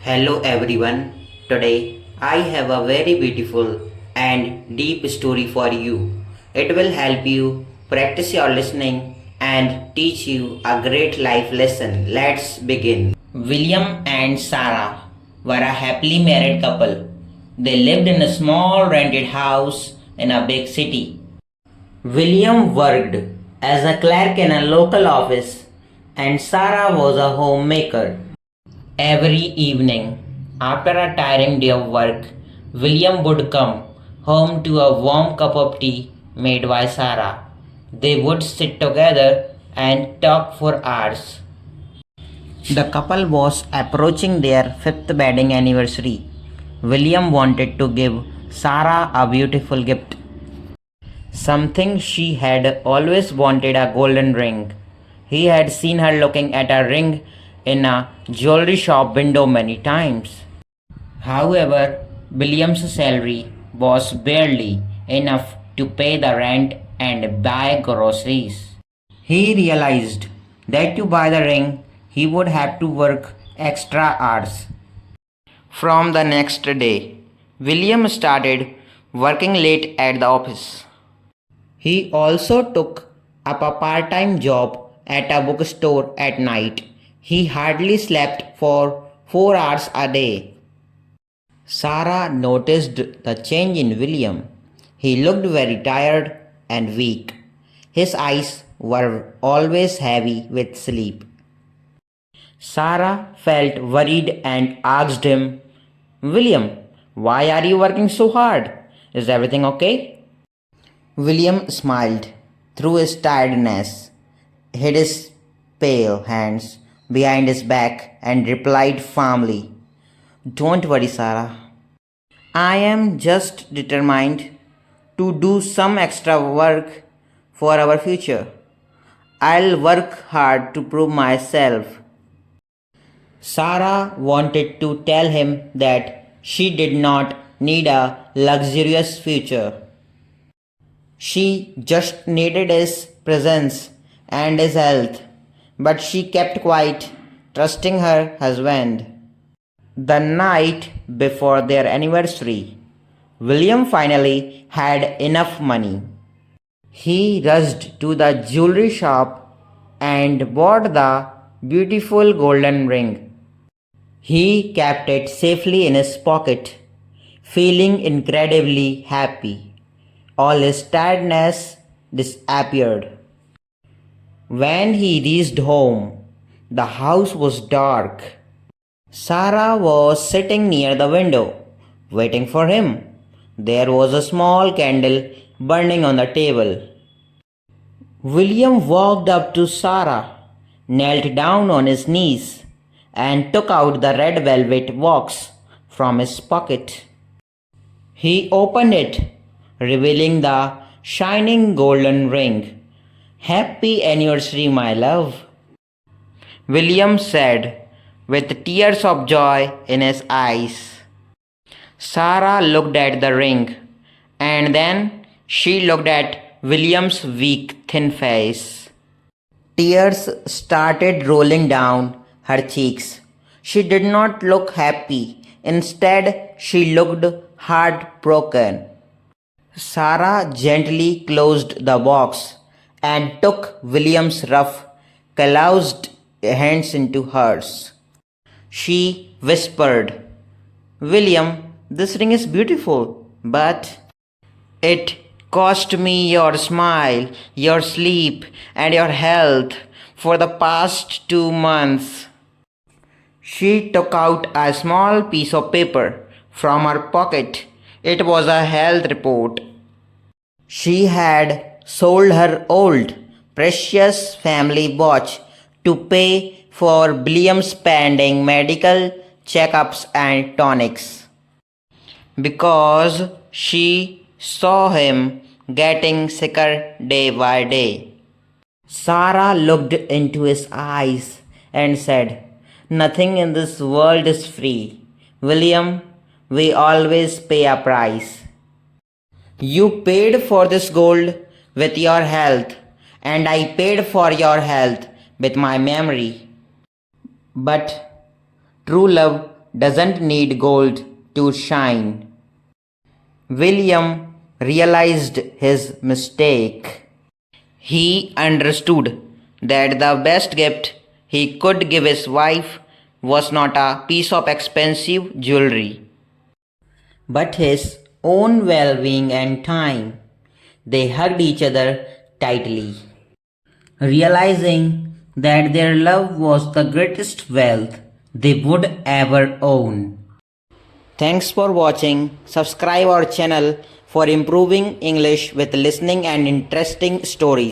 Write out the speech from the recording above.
Hello everyone. Today I have a very beautiful and deep story for you. It will help you practice your listening and teach you a great life lesson. Let's begin. William and Sara were a happily married couple. They lived in a small rented house in a big city. William worked as a clerk in a local office and Sara was a homemaker. Every evening, after a tiring day of work, William would come home to a warm cup of tea made by Sarah. They would sit together and talk for hours. The couple was approaching their fifth wedding anniversary. William wanted to give Sarah a beautiful gift, something she had always wanted, a golden ring. He had seen her looking at a ring in a jewelry shop window many times. However, William's salary was barely enough to pay the rent and buy groceries. He realized that to buy the ring, he would have to work extra hours. From the next day, William started working late at the office. He also took up a part time job at a bookstore at night. He hardly slept for 4 hours a day. Sarah noticed the change in William. He looked very tired and weak. His eyes were always heavy with sleep. Sarah felt worried and asked him, William, why are you working so hard? Is everything okay? William smiled through his tiredness, hid his pale hands behind his back, and replied firmly, Don't worry, Sarah. I am just determined to do some extra work for our future. I'll work hard to prove myself. Sarah wanted to tell him that she did not need a luxurious future. She just needed his presence and his health, but she kept quiet, trusting her husband. The night before their anniversary, William finally had enough money. He rushed to the jewelry shop and bought the beautiful golden ring. He kept it safely in his pocket, feeling incredibly happy. All his tiredness disappeared. When he reached home, the house was dark. Sarah was sitting near the window, waiting for him. There was a small candle burning on the table. William walked up to Sarah, knelt down on his knees, and took out the red velvet box from his pocket. He opened it, revealing the shining golden ring. Happy anniversary, my love, William said, with tears of joy in his eyes. Sarah looked at the ring, and then she looked at William's weak, thin face. Tears started rolling down her cheeks. She did not look happy. Instead, she looked heartbroken. Sarah gently closed the box and took William's rough, calloused hands into hers. She whispered, William, this ring is beautiful, but it cost me your smile, your sleep, and your health for the past 2 months. She took out a small piece of paper from her pocket. It was a health report. She had sold her old, precious family watch to pay for William's pending medical checkups and tonics. Because she saw him getting sicker day by day. Sarah looked into his eyes and said, Nothing in this world is free. William, we always pay a price. You paid for this gold with your health, and I paid for your health with my memory. But true love doesn't need gold to shine. William realized his mistake. He understood that the best gift he could give his wife was not a piece of expensive jewelry, but his own well being and time. They hugged each other tightly, realizing that their love was the greatest wealth they would ever own. Thanks for watching. Subscribe our channel for improving English with listening and interesting stories.